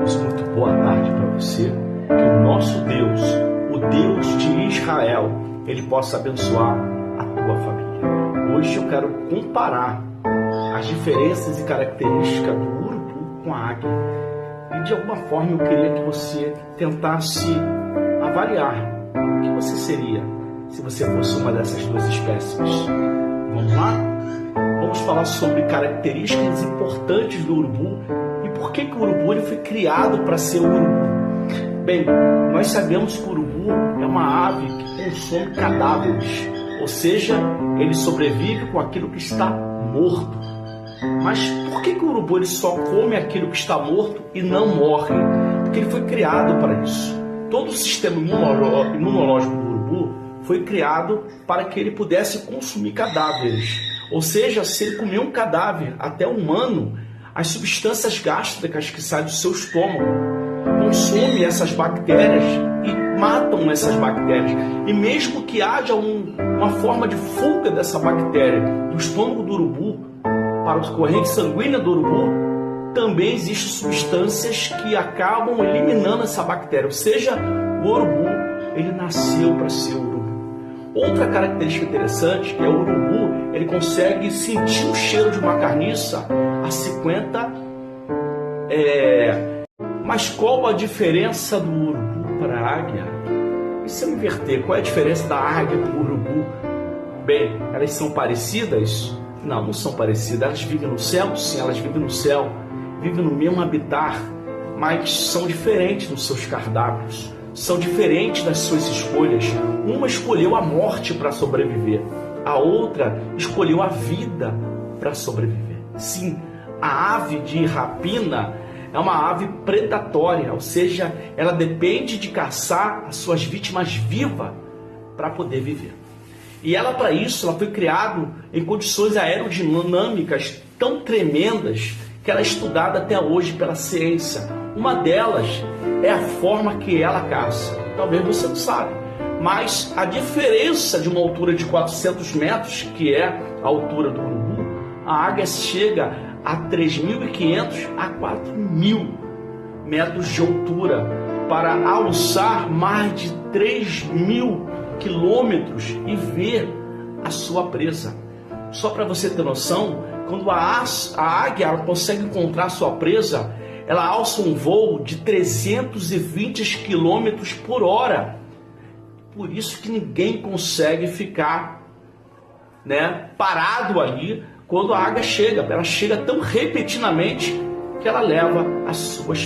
meus, muito boa tarde para você. Que o nosso Deus, o Deus de Israel, Ele possa abençoar a tua família. Hoje eu quero comparar as diferenças e características do urubu com a águia. E de alguma forma eu queria que você tentasse avaliar o que você seria se você fosse uma dessas duas espécies. Vamos lá? Vamos falar sobre características importantes do urubu e por que o urubu ele foi criado para ser urubu. Bem, nós sabemos que o urubu é uma ave que consome cadáveres, ou seja, ele sobrevive com aquilo que está morto. Mas por que o urubu ele só come aquilo que está morto e não morre? Porque ele foi criado para isso. Todo o sistema imunológico do urubu foi criado para que ele pudesse consumir cadáveres. Ou seja, se ele comer um cadáver, até humano, as substâncias gástricas que saem do seu estômago consomem essas bactérias e matam essas bactérias. E mesmo que haja uma forma de fuga dessa bactéria do estômago do urubu para a corrente sanguínea do urubu, também existem substâncias que acabam eliminando essa bactéria. Ou seja, o urubu ele nasceu para ser urubu. Outra característica interessante é o urubu, ele consegue sentir o cheiro de uma carniça a 50. Mas qual a diferença do urubu para a águia? E se eu inverter, qual é a diferença da águia para o urubu? Bem, elas são parecidas? Não, não são parecidas. Elas vivem no céu? Sim, elas vivem no céu. Vivem no mesmo habitat, mas são diferentes nos seus cardápios. São diferentes das suas escolhas. Uma escolheu a morte para sobreviver. A outra escolheu a vida para sobreviver. Sim, a ave de rapina é uma ave predatória, ou seja, ela depende de caçar as suas vítimas vivas para poder viver. E ela, para isso, ela foi criada em condições aerodinâmicas tão tremendas que ela é estudada até hoje pela ciência. Uma delas é a forma que ela caça. Talvez você não sabe, mas a diferença de uma altura de 400 metros, que é a altura do urubu, a águia chega a 3.500 a 4.000 metros de altura para alçar mais de 3.000 quilômetros e ver a sua presa. Só para você ter noção, quando a águia ela consegue encontrar a sua presa, ela alça um voo de 320 quilômetros por hora. Por isso que ninguém consegue ficar, parado ali quando a águia chega. Ela chega tão repentinamente que ela leva as suas